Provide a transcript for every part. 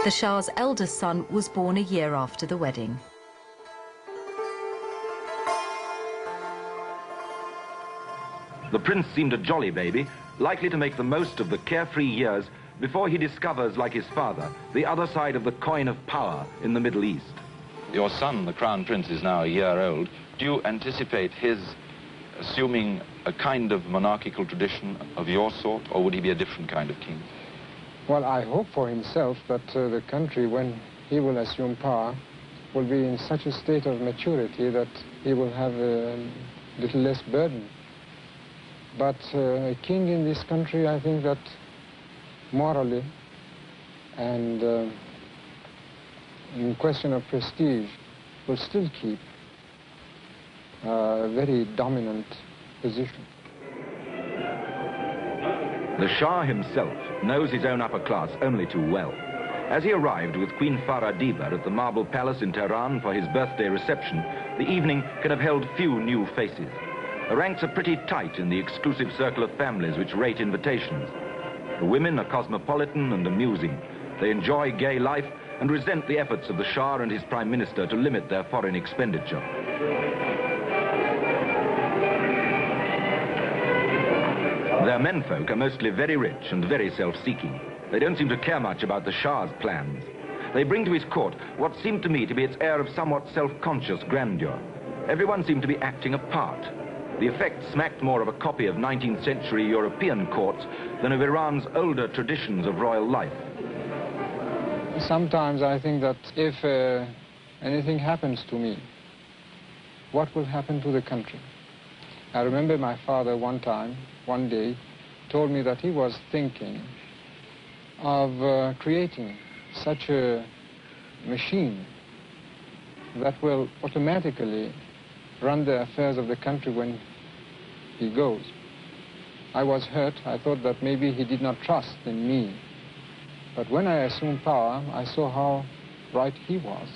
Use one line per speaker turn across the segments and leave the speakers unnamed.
The Shah's eldest son was born a year after the wedding.
The prince seemed a jolly baby, likely to make the most of the carefree years before he discovers, like his father, the other side of the coin of power in the Middle East.
Your son, the Crown Prince, is now a year old. Do you anticipate his assuming a kind of monarchical tradition of your sort, or would he be a different kind of king?
Well, I hope for himself that the country, when he will assume power, will be in such a state of maturity that he will have a little less burden. But a king in this country, I think that morally and in question of prestige, will still keep a very dominant position.
The Shah himself knows his own upper class only too well. As he arrived with Queen Farah Diba at the Marble Palace in Tehran for his birthday reception, the evening can have held few new faces. The ranks are pretty tight in the exclusive circle of families which rate invitations. The women are cosmopolitan and amusing. They enjoy gay life and resent the efforts of the Shah and his Prime Minister to limit their foreign expenditure. Their menfolk are mostly very rich and very self-seeking. They don't seem to care much about the Shah's plans. They bring to his court what seemed to me to be its air of somewhat self-conscious grandeur. Everyone seemed to be acting a part. The effect smacked more of a copy of 19th century European courts than of Iran's older traditions of royal life.
Sometimes I think that if anything happens to me, what will happen to the country? I remember my father one day, told me that he was thinking of creating such a machine that will automatically run the affairs of the country when he goes. I was hurt. I thought that maybe he did not trust in me. But when I assumed power, I saw how right he was.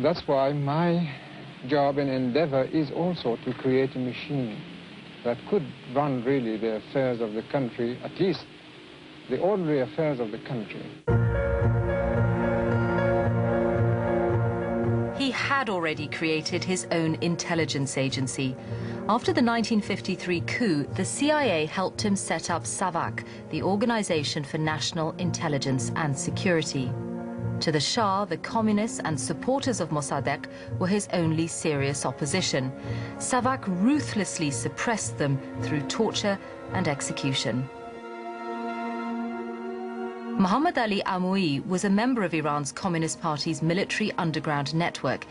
That's why my job and endeavor is also to create a machine that could run really the affairs of the country, at least the ordinary affairs of the country.
He had already created his own intelligence agency. After the 1953 coup, the CIA helped him set up SAVAK, the Organization for National Intelligence and Security. To the Shah, the communists and supporters of Mossadegh were his only serious opposition. SAVAK ruthlessly suppressed them through torture and execution. Muhammad Ali Amoui was a member of Iran's Communist Party's military underground network.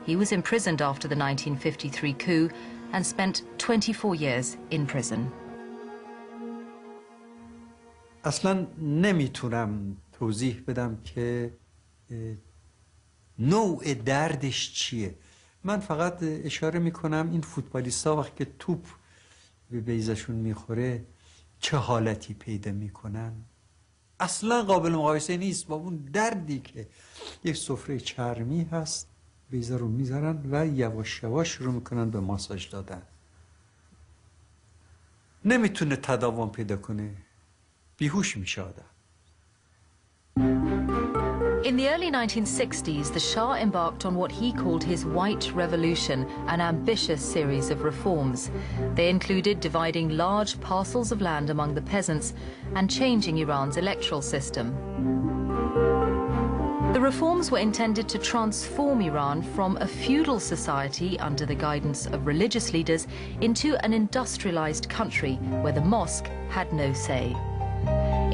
He was imprisoned after the 1953 coup and spent 24 years in prison.
اصلا نمیتونم توضیح بدم که نوع دردش چیه. من فقط اشاره میکنم این فوتبالیستا وقتی که توپ به بیضه‌شون میخوره چه حالتی پیدا میکنن. اصلا قابل مقایسه نیست با اون دردی که یک سفره چرمی هست، بیضه رو میذارن و یواش یواش شروع میکنن به ماساژ دادن. نمیتونه تداوم پیدا کنه، بیهوش میشه آدم.
In the early 1960s, the Shah embarked on what he called his White Revolution, an ambitious series of reforms. They included dividing large parcels of land among the peasants and changing Iran's electoral system. The reforms were intended to transform Iran from a feudal society under the guidance of religious leaders into an industrialized country where the mosque had no say.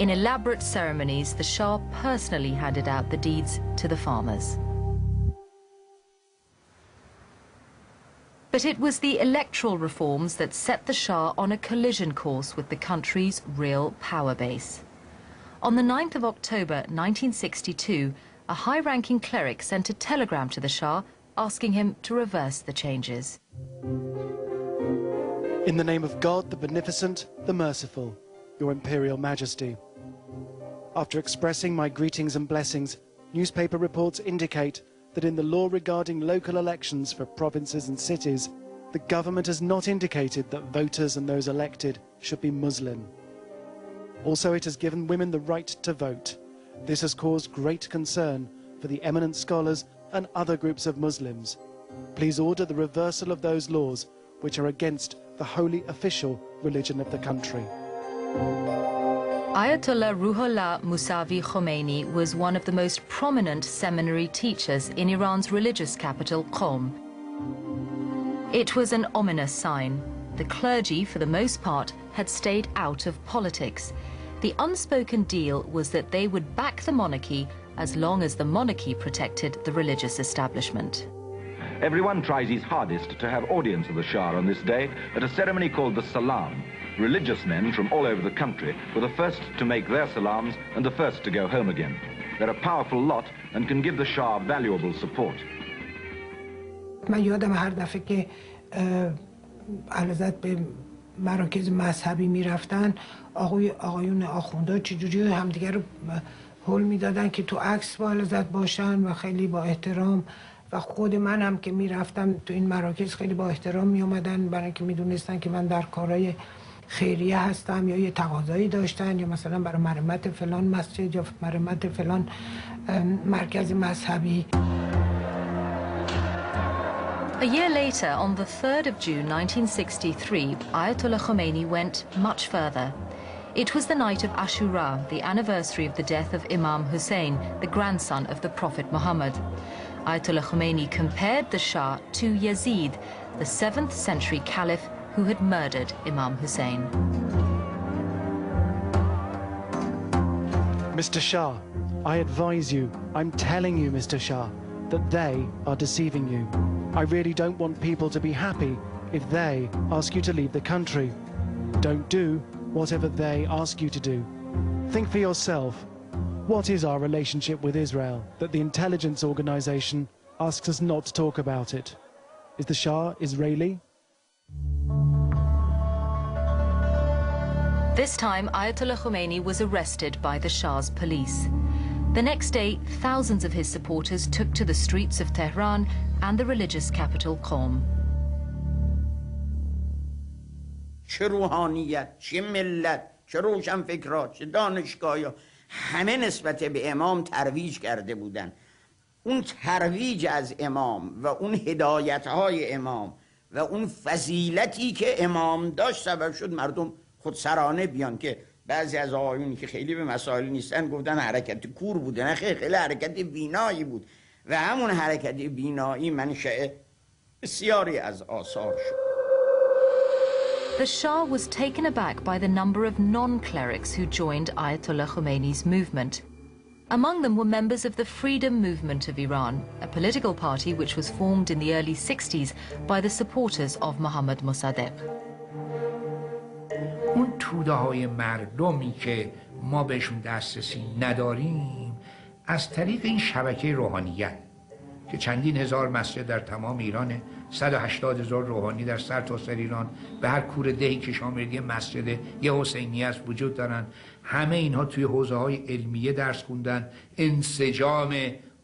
In elaborate ceremonies, the Shah personally handed out the deeds to the farmers. But it was the electoral reforms that set the Shah on a collision course with the country's real power base. On the 9th of October 1962, a high-ranking cleric sent a telegram to the Shah asking him to reverse the changes.
In the name of God, the Beneficent, the Merciful, Your Imperial Majesty. After expressing my greetings and blessings, newspaper reports indicate that in the law regarding local elections for provinces and cities, the government has not indicated that voters and those elected should be Muslim. Also, it has given women the right to vote, This has caused great concern for the eminent scholars and other groups of Muslims. Please order the reversal of those laws which are against the holy official religion of the country.
Ayatollah Ruhollah Mousavi Khomeini was one of the most prominent seminary teachers in Iran's religious capital, Qom. It was an ominous sign. The clergy, for the most part, had stayed out of politics. The unspoken deal was that they would back the monarchy as long as the monarchy protected the religious establishment.
Everyone tries his hardest to have audience of the Shah on this day at a ceremony called the Salam. Religious men from all over the country were the first to make their salams and the first to go home again. They're a powerful lot and can give the Shah valuable support.
من یادم هر دفعه که علازت به مراکز مذهبی میرفتن آقایون آخوندا چجوری همدیگر رو هول میدادن که تو عکس با علازت باشن و خیلی با احترام، و خود من هم که میرفتم تو این مراکز خیلی با احترام میامدن، برای اینکه میدونستن که من در کارهای خیریه هستم یا یه تقاضایی داشتن، یا مثلا برای مرمت فلان مسجد یا مرمت فلان مرکز مذهبی.
A year later, on the 3rd of June 1963, Ayatollah Khomeini went much further. It was the night of Ashura, the anniversary of the death of Imam Hussein, the grandson of the Prophet Muhammad. Ayatollah Khomeini compared the Shah to Yazid, the 7th century caliph who had murdered Imam Hussein.
Mr. Shah, I advise you, I'm telling you, Mr. Shah, that they are deceiving you. I really don't want people to be happy if they ask you to leave the country. Don't do whatever they ask you to do. Think for yourself. What is our relationship with Israel that the intelligence organization asks us not to talk about it? Is the Shah Israeli?
This time, Ayatollah Khomeini was arrested by the Shah's police. The next day, thousands of his supporters took to the streets of Tehran and the religious capital, Qom.
چه روحانیت، چه ملت، چه روشنفکرها، چه دانشگاه‌ها، همه نسبت به امام ترویج کرده بودن. اون ترویج از امام و اون هدایت‌های امام و اون فضیلتی که امام داشت سبب شد مردم خودسرانه بیان، که بعضی از آقایونی که خیلی به مسائل نیستن گفتن حرکت کور بوده. نه خیلی حرکت بینایی بود و همون حرکت بینایی منشأ بسیاری از آثار شد.
The Shah was taken aback by the number of non-clerics who joined Ayatollah Khomeini's movement. Among them were members of the Freedom Movement of Iran, a political party which was formed in the early 60s by the supporters of Mohammad Mossadegh.
اون توده های مردمی که ما بهشون دسترسی نداریم از طریق این شبکه روحانیت که چندین هزار مسجد در تمام ایرانه، 180,000 روحانی در سرتاسر ایران، به هر کوره دهی که شامل یه مسجد یه حسینی است وجود دارن. همه اینها توی حوزه‌های علمیه درس خوندن، انسجام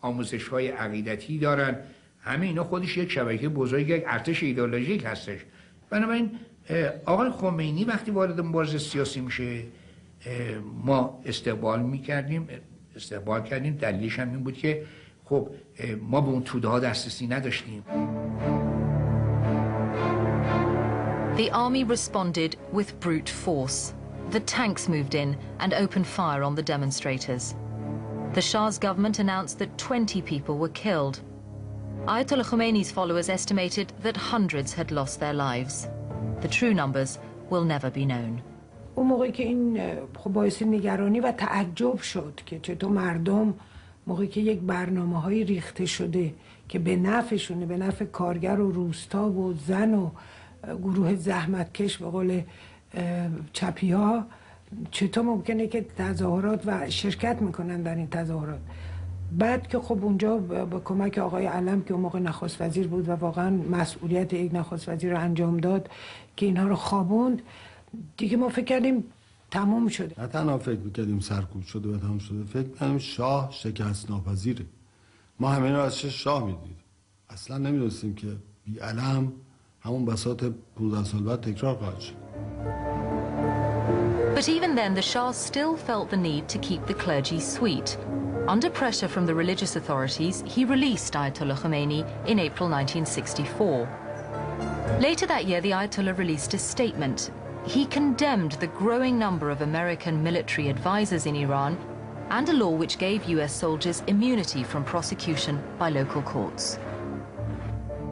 آموزش‌های عقیدتی دارن. همه اینا خودش یک شبکه بزرگ، یک ارتش ایدئولوژیک هستش. بنابراین آقای خمینی وقتی وارد مبارزه سیاسی میشه ما استقبال کردیم. دلیلش هم این بود که خب ما به اون توده ها دسترسی نداشتیم.
The army responded with brute force. The tanks moved in and opened fire on the demonstrators. The Shah's government announced that 20 people were killed. Ayatollah Khomeini's followers estimated that hundreds had lost their lives. The true numbers will never be known.
اون موقعی که این باعث نگرانی و تعجب شد که چطور مردم موقعی که یک برنامه‌های ریخته شده که به نفعشونه، به نفع کارگر و روستا و زن و گروه زحمتکش به قول چپی‌ها، چطور ممکنه که تظاهرات و شرکت میکنن در این تظاهرات. بعد که خب اونجا با کمک آقای علم که اون موقع نخست وزیر بود و واقعا مسئولیت یک نخست وزیر رو انجام داد که اینها رو خوابوند، دیگه ما فکر کردیم تموم شده.
نه تنها فکر میکردیم سرکوب شده و تموم شده، فکر میکردیم شاه شکست ناپذیره. ما همه رو از شاه میدید، اصلا نمیدونستیم که بی علم همون بساط 15 سال بعد تکرار خواهد شد.
But even then, the Shah still felt the need to keep the clergy sweet. Under pressure from the religious authorities, he released Ayatollah Khomeini in April 1964. Later that year, the Ayatollah released a statement. He condemned the growing number of American military advisors in Iran and a law which gave US soldiers immunity from prosecution by local courts.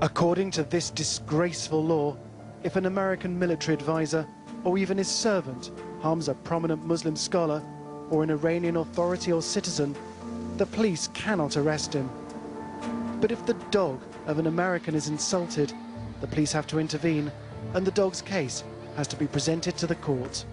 According to this disgraceful law, if an American military advisor or even his servant harms a prominent Muslim scholar or an Iranian authority or citizen, the police cannot arrest him. But if the dog of an American is insulted, the police have to intervene, and the dog's case has to be presented to the court.